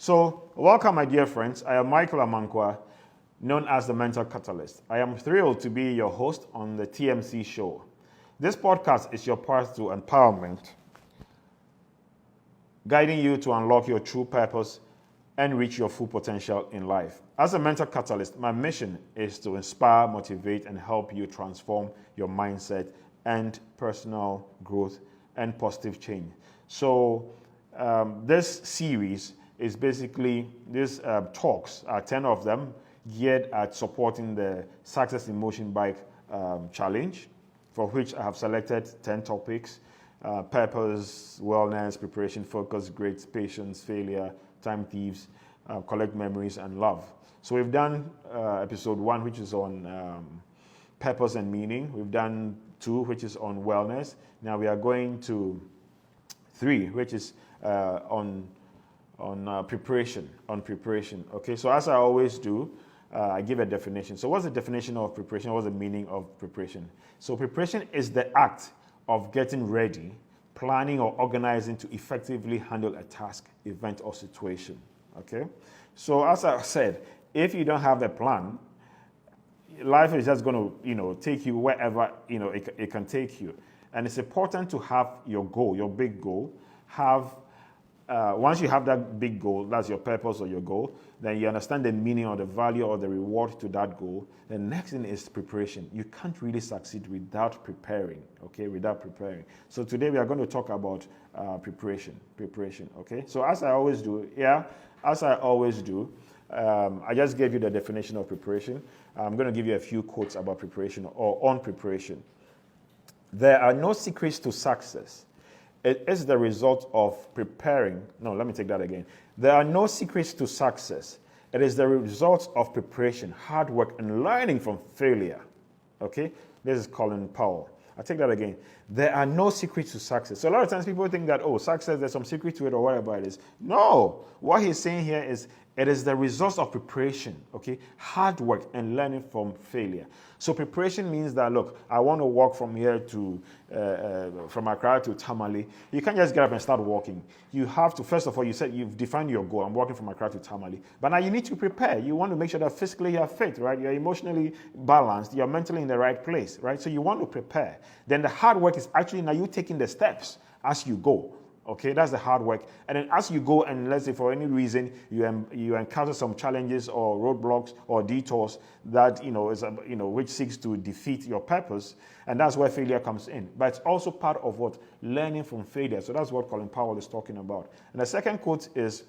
So, welcome, my dear friends. I am Michael Amankwa, known as the Mental Catalyst. I am thrilled to be your host on the TMC show. This podcast is your path to empowerment, guiding you to unlock your true purpose and reach your full potential in life. As a mental catalyst, my mission is to inspire, motivate, and help you transform your mindset and personal growth and positive change. So, this series is basically these talks, 10 of them, geared at supporting the Success in Motion Bike Challenge, for which I have selected 10 topics: purpose, wellness, preparation, focus, grades, patience, failure, time thieves, collect memories, and love. So we've done episode 1, which is on purpose and meaning. We've done 2, which is on wellness. Now we are going to 3, which is on preparation. Okay, so as I always do, I give a definition. So what's the definition of preparation? What's the meaning of preparation? So preparation is the act of getting ready, planning or organizing to effectively handle a task, event, or situation. Okay, so as I said, if you don't have a plan, life is just going to, take you wherever, it can take you. And it's important to have your goal, your big goal. Once you have that big goal, that's your purpose or your goal, then you understand the meaning or the value or the reward to that goal. The next thing is preparation. You can't really succeed without preparing, okay, So today we are going to talk about preparation, okay? So as I always do, I just gave you the definition of preparation. I'm going to give you a few quotes about preparation or on preparation. There are no secrets to success. It is the result of preparing. No, let me take that again. There are no secrets to success. It is the result of preparation, hard work, and learning from failure. Okay? This is Colin Powell. I'll take that again. There are no secrets to success. So a lot of times people think that, success, there's some secret to it or whatever it is. No. What he's saying here is it is the result of preparation, okay? Hard work and learning from failure. So preparation means that, look, I want to walk from here to, from Accra to Tamale. You can't just get up and start walking. You have to, first of all, you said you've defined your goal. I'm walking from Accra to Tamale. But now you need to prepare. You want to make sure that physically you're fit, right? You're emotionally balanced. You're mentally in the right place, right? So you want to prepare. Then the hard work is actually now you taking the steps as you go. Okay, that's the hard work. And then as you go and let's say for any reason you encounter some challenges or roadblocks or detours that, which seeks to defeat your purpose, and that's where failure comes in. But it's also part of what? Learning from failure. So that's what Colin Powell is talking about. And the second quote is,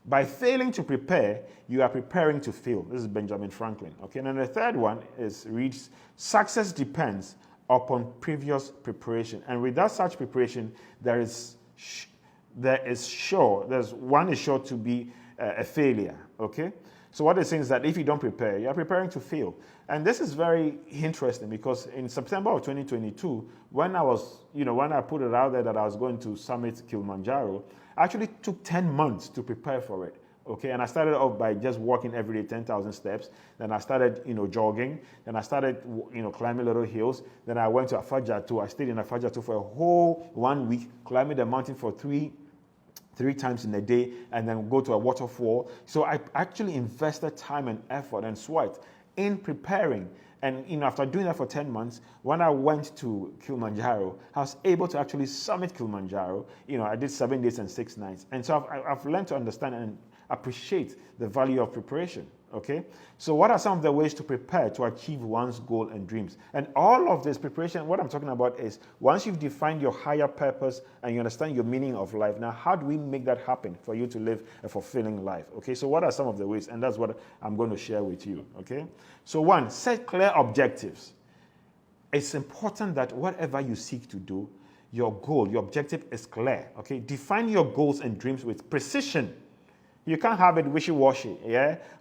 by failing to prepare, you are preparing to fail. This is Benjamin Franklin. Okay, and then the third one reads, success depends upon previous preparation. And without such preparation, one is sure to be a failure, okay? So what they're saying is that if you don't prepare, you're preparing to fail. And this is very interesting because in September of 2022, when I put it out there that I was going to summit Kilimanjaro, I actually took 10 months to prepare for it. Okay, and I started off by just walking every day 10,000 steps. Then I started, jogging. Then I started, climbing little hills. Then I went to Afajatu. I stayed in Afajatu for a whole 1 week, climbing the mountain for three times in a day, and then go to a waterfall. So I actually invested time and effort and sweat in preparing. And after doing that for 10 months, when I went to Kilimanjaro, I was able to actually summit Kilimanjaro. I did 7 days and 6 nights. And so I've learned to understand and appreciate the value of preparation, okay? So what are some of the ways to prepare to achieve one's goal and dreams? And all of this preparation, what I'm talking about is once you've defined your higher purpose and you understand your meaning of life, now how do we make that happen for you to live a fulfilling life, okay? So what are some of the ways? And that's what I'm going to share with you, okay? So 1, set clear objectives. It's important that whatever you seek to do, your goal, your objective is clear, okay? Define your goals and dreams with precision. You can't have it wishy-washy,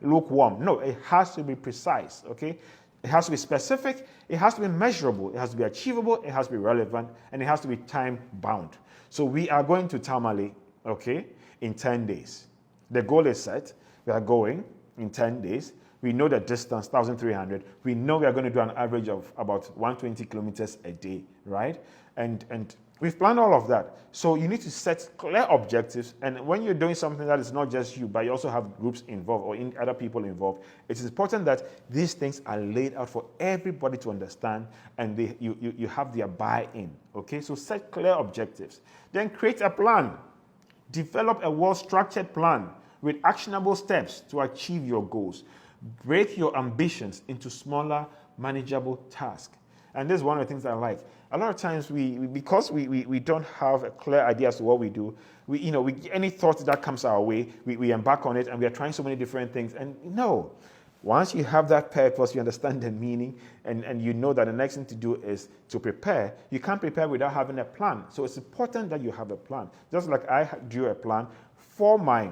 lukewarm. No, it has to be precise, okay? It has to be specific, it has to be measurable, it has to be achievable, it has to be relevant, and it has to be time-bound. So we are going to Tamale, okay, in 10 days. The goal is set. We are going in 10 days. We know the distance, 1,300. We know we are going to do an average of about 120 kilometers a day, right? And We've planned all of that. So you need to set clear objectives. And when you're doing something that is not just you, but you also have groups involved or other people involved, it is important that these things are laid out for everybody to understand, and you have their buy-in. Okay, so set clear objectives. Then create a plan. Develop a well-structured plan with actionable steps to achieve your goals. Break your ambitions into smaller, manageable tasks. And this is one of the things I like. A lot of times, because we don't have a clear idea as to what we do, any thought that comes our way, we embark on it, and we are trying so many different things. And no, once you have that purpose, you understand the meaning, and you know that the next thing to do is to prepare. You can't prepare without having a plan. So it's important that you have a plan. Just like I drew a plan for my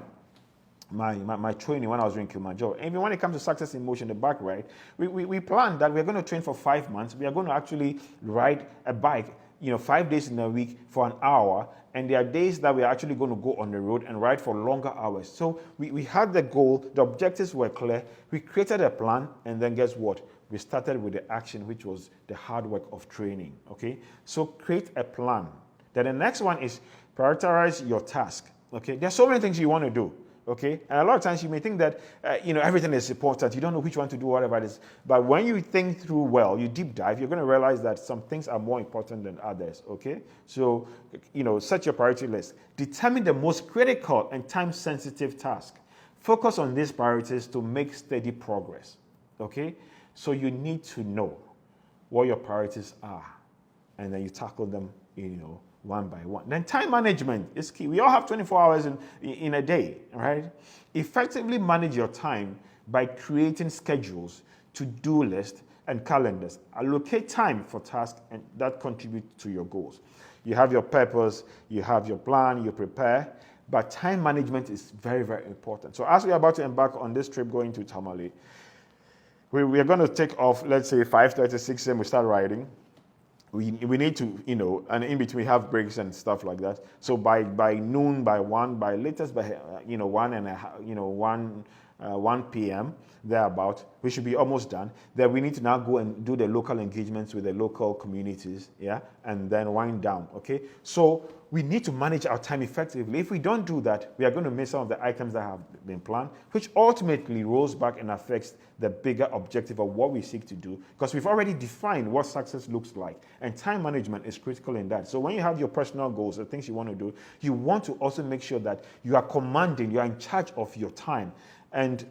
training when I was doing Kilimanjaro. Even when it comes to Success in Motion, the back ride, we planned that we're going to train for 5 months. We are going to actually ride a bike, 5 days in a week for an hour. And there are days that we are actually going to go on the road and ride for longer hours. So we had the goal, the objectives were clear. We created a plan, and then guess what? We started with the action, which was the hard work of training. Okay? So create a plan. Then the next one is prioritize your task. Okay? There's so many things you want to do. Okay, and a lot of times you may think that everything is important. You don't know which one to do, whatever it is. But when you think through well, you deep dive, you're going to realize that some things are more important than others. Okay, so set your priority list. Determine the most critical and time-sensitive task. Focus on these priorities to make steady progress. Okay, so you need to know what your priorities are, and then you tackle them. One by one. Then time management is key. We all have 24 hours in a day, right? Effectively manage your time by creating schedules, to-do lists, and calendars. Allocate time for tasks and that contribute to your goals. You have your purpose, you have your plan, you prepare, but time management is very, very important. So as we are about to embark on this trip going to Tamale, we are going to take off, let's say 5:30, 6 a.m. we start riding. We need to, and in between we have breaks and stuff like that. So by noon, by latest by 1 p.m. thereabout, we should be almost done. Then we need to now go and do the local engagements with the local communities, and then wind down. Okay, so we need to manage our time effectively. If we don't do that, we are going to miss some of the items that have been planned, which ultimately rolls back and affects the bigger objective of what we seek to do, because we've already defined what success looks like, and time management is critical in that. So when you have your personal goals, the things you want to do, you want to also make sure that you are commanding, you are in charge of your time, and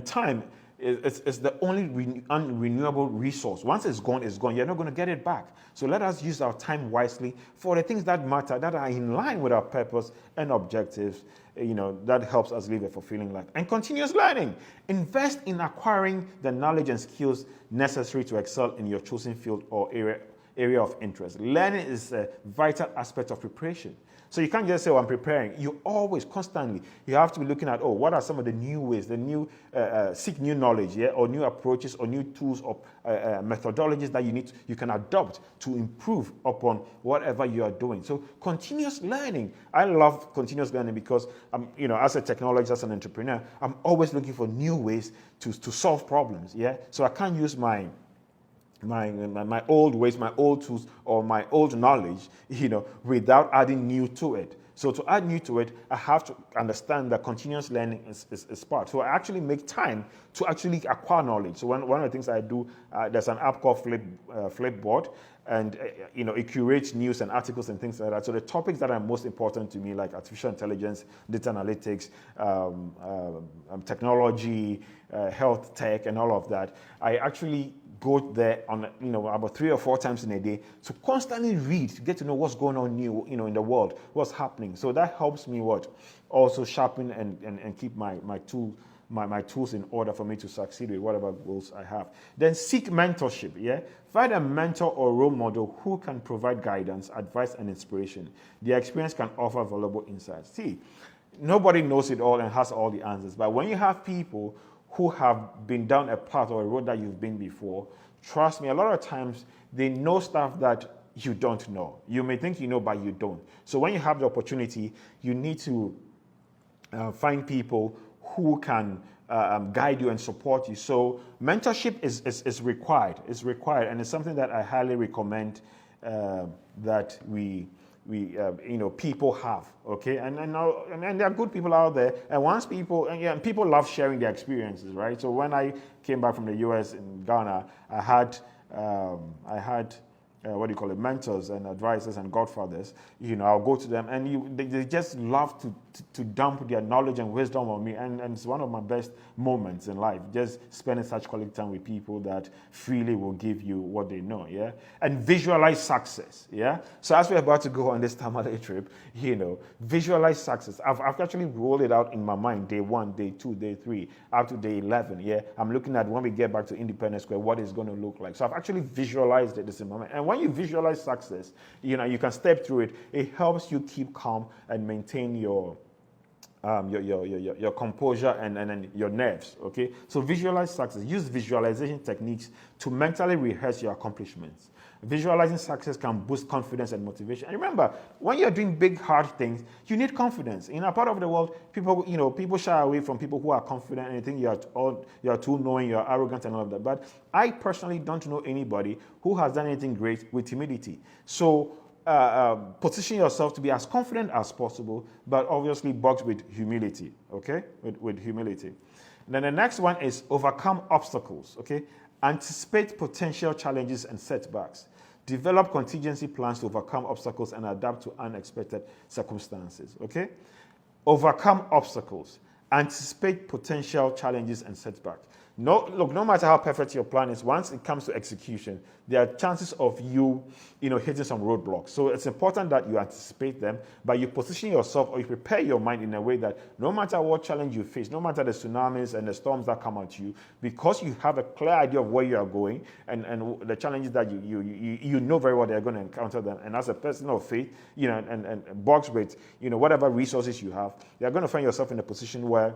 time is the only unrenewable resource. Once it's gone, it's gone. You're not going to get it back. So let us use our time wisely for the things that matter, that are in line with our purpose and objectives, that helps us live a fulfilling life. And continuous learning. Invest in acquiring the knowledge and skills necessary to excel in your chosen field or area of interest. Learning is a vital aspect of preparation. So you can't just say, I'm preparing. You always, constantly, you have to be looking at, what are some of the new ways, seek new knowledge, or new approaches, or new tools, or methodologies that you can adopt to improve upon whatever you are doing. So continuous learning. I love continuous learning because, as a technologist, as an entrepreneur, I'm always looking for new ways to solve problems, So I can't use my old ways, my old tools, or my old knowledge, without adding new to it. So to add new to it, I have to understand that continuous learning is part. So I actually make time to actually acquire knowledge. So one of the things I do, there's an app called Flipboard, and it curates news and articles and things like that. So the topics that are most important to me, like artificial intelligence, data analytics, technology, health tech, and all of that, I actually go there on about 3 or 4 times in a day to constantly read, to get to know what's going on new in the world, what's happening. So that helps me also sharpen and keep my tools in order for me to succeed with whatever goals I have. Then seek mentorship. Find a mentor or role model who can provide guidance, advice, and inspiration. Their experience can offer valuable insights. See, nobody knows it all and has all the answers, but when you have people who have been down a path or a road that you've been before, trust me, a lot of times they know stuff that you don't know. You may think you know, but you don't. So when you have the opportunity, you need to find people who can guide you and support you. So mentorship is required. It's required, and it's something that I highly recommend that people have, okay, and there are good people out there, and once people, and people love sharing their experiences, right? So when I came back from the US in Ghana, I had what do you call it, mentors and advisors and godfathers. I'll go to them, and they just love to dump their knowledge and wisdom on me, and it's one of my best moments in life, just spending such quality time with people that freely will give you what they know, yeah? And visualize success, yeah? So as we're about to go on this Tamale trip, visualize success. I've actually rolled it out in my mind, day 1, day 2, day 3, up to day 11, yeah? I'm looking at when we get back to Independence Square, what it's going to look like. So I've actually visualized it this in my mind. And when you visualize success, you can step through it. It helps you keep calm and maintain your composure and your nerves, okay? So visualize success. Use visualization techniques to mentally rehearse your accomplishments. Visualizing success can boost confidence and motivation. And remember, when you're doing big, hard things, you need confidence. In a part of the world, people shy away from people who are confident and they think you're too knowing, you're arrogant and all of that. But I personally don't know anybody who has done anything great with timidity. So position yourself to be as confident as possible, but obviously boxed with humility, okay? With humility. And then the next one is overcome obstacles, okay? Anticipate potential challenges and setbacks. Develop contingency plans to overcome obstacles and adapt to unexpected circumstances, okay? Overcome obstacles. Anticipate potential challenges and setbacks. No matter how perfect your plan is, once it comes to execution, there are chances of you, hitting some roadblocks. So it's important that you anticipate them, but you position yourself or you prepare your mind in a way that no matter what challenge you face, no matter the tsunamis and the storms that come at you, because you have a clear idea of where you are going and the challenges that you know very well they're going to encounter them. And as a person of faith, and box with, whatever resources you have, you're going to find yourself in a position where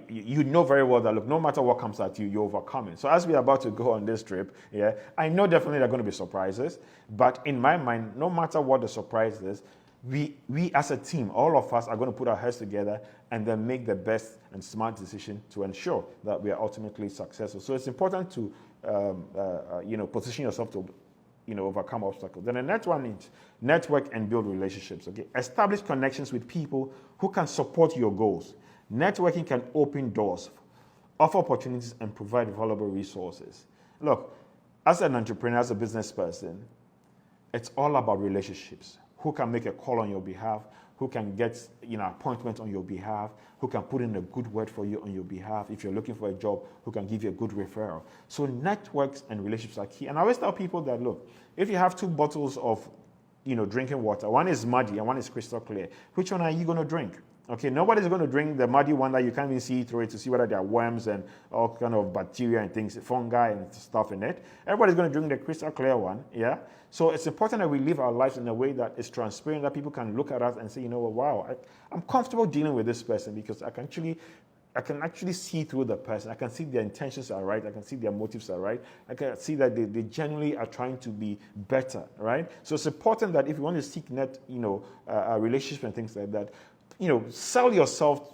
you know very well that, look, no matter what comes at you, you overcome it. So as we're about to go on this trip, yeah, I know definitely there are going to be surprises, but in my mind, no matter what the surprise is, we as a team, all of us are going to put our heads together and then make the best and smart decision to ensure that we are ultimately successful. So it's important to, position yourself to, overcome obstacles. Then the next one is network and build relationships, okay? Establish connections with people who can support your goals. Networking can open doors, offer opportunities, and provide valuable resources. Look, as an entrepreneur, as a business person, it's all about relationships. Who can make a call on your behalf? Who can get appointment on your behalf? Who can put in a good word for you on your behalf? If you're looking for a job, who can give you a good referral? So networks and relationships are key. And I always tell people that, look, if you have 2 bottles of drinking water, one is muddy and one is crystal clear, which one are you going to drink? Okay, nobody's going to drink the muddy one that you can't even see through it to see whether there are worms and all kind of bacteria and things, fungi and stuff in it. Everybody's going to drink the crystal clear one, yeah? So it's important that we live our lives in a way that is transparent, that people can look at us and say, wow, I'm comfortable dealing with this person because I can actually see through the person. I can see their intentions are right. I can see their motives are right. I can see that they genuinely are trying to be better, right? So it's important that if you want to seek a relationship and things like that, sell yourself,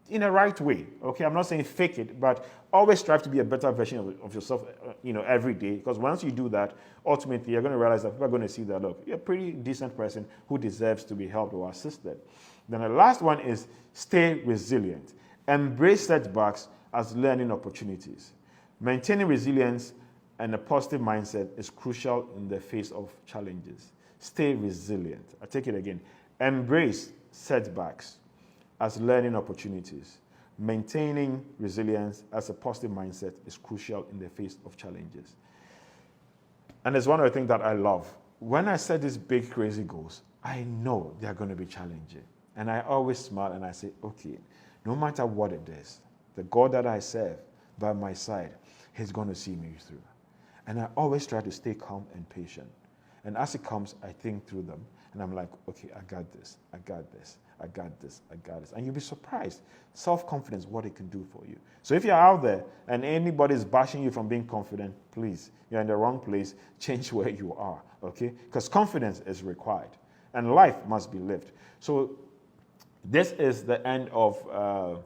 in a right way. Okay, I'm not saying fake it, but always strive to be a better version of yourself, every day. Because once you do that, ultimately you're going to realize that people are going to see that, look, you're a pretty decent person who deserves to be helped or assisted. Then the last one is stay resilient. Embrace setbacks as learning opportunities. Maintaining resilience and a positive mindset is crucial in the face of challenges. Stay resilient. I take it again. Embrace setbacks as learning opportunities. Maintaining resilience as a positive mindset is crucial in the face of challenges. And it's one of the things that I love. When I set these big, crazy goals, I know they're going to be challenging. And I always smile and I say, okay, no matter what it is, the God that I serve by my side, He's going to see me through. And I always try to stay calm and patient. And as it comes, I think through them. And I'm like, okay, I got this, I got this, I got this, I got this. And you'll be surprised, self-confidence, what it can do for you. So if you're out there and anybody's bashing you from being confident, please, you're in the wrong place, change where you are, okay? Because confidence is required and life must be lived. So this is the end of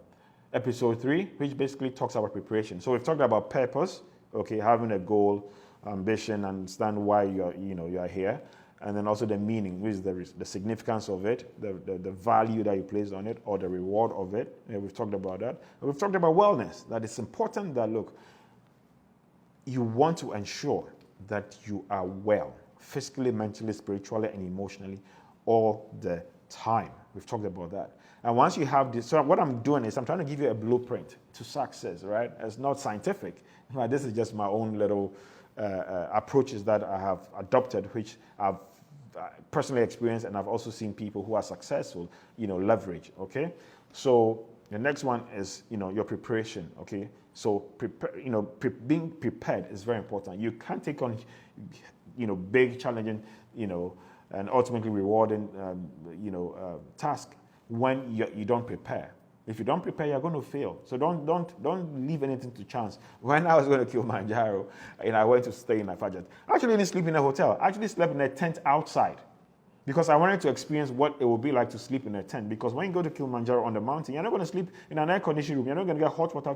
episode 3, which basically talks about preparation. So we've talked about purpose, okay, having a goal, ambition, understand why you're here, and then also the meaning, which is the significance of it, the value that you place on it, or the reward of it. Yeah, we've talked about that. And we've talked about wellness, that it's important that, look, you want to ensure that you are well, physically, mentally, spiritually, and emotionally all the time. We've talked about that. And once you have this, so what I'm doing is I'm trying to give you a blueprint to success, right? It's not scientific. This is just my own little approaches that I have adopted, which I've personally experienced, and I've also seen people who are successful, leverage, okay? So the next one is, your preparation, okay? So being prepared is very important. You can't take on, big, challenging, and ultimately rewarding, task when you don't prepare. If you don't prepare, you're going to fail. So don't leave anything to chance. When I was going to Kilimanjaro, and I went to stay in Afajat, I actually didn't sleep in a hotel. I actually slept in a tent outside, because I wanted to experience what it would be like to sleep in a tent. Because when you go to Kilimanjaro on the mountain, you're not going to sleep in an air-conditioned room. You're not going to get hot water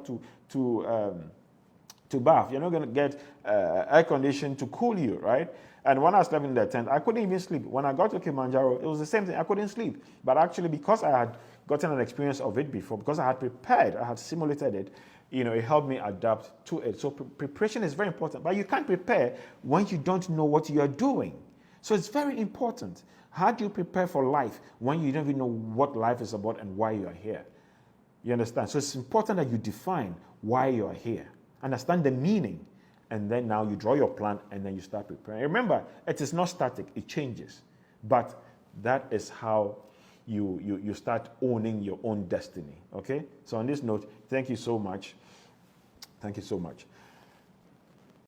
to bath. You're not going to get air conditioning to cool you, right? And when I slept in the tent, I couldn't even sleep. When I got to Kilimanjaro, it was the same thing. I couldn't sleep. But actually, because I had gotten an experience of it before, because I had prepared, I had simulated it, it helped me adapt to it. So preparation is very important. But you can't prepare when you don't know what you are doing. So it's very important. How do you prepare for life when you don't even know what life is about and why you are here? You understand? So it's important that you define why you are here. Understand the meaning. And then now you draw your plan, and then you start preparing. Remember, it is not static, it changes. But that is how you start owning your own destiny, okay? So on this note, thank you so much. Thank you so much.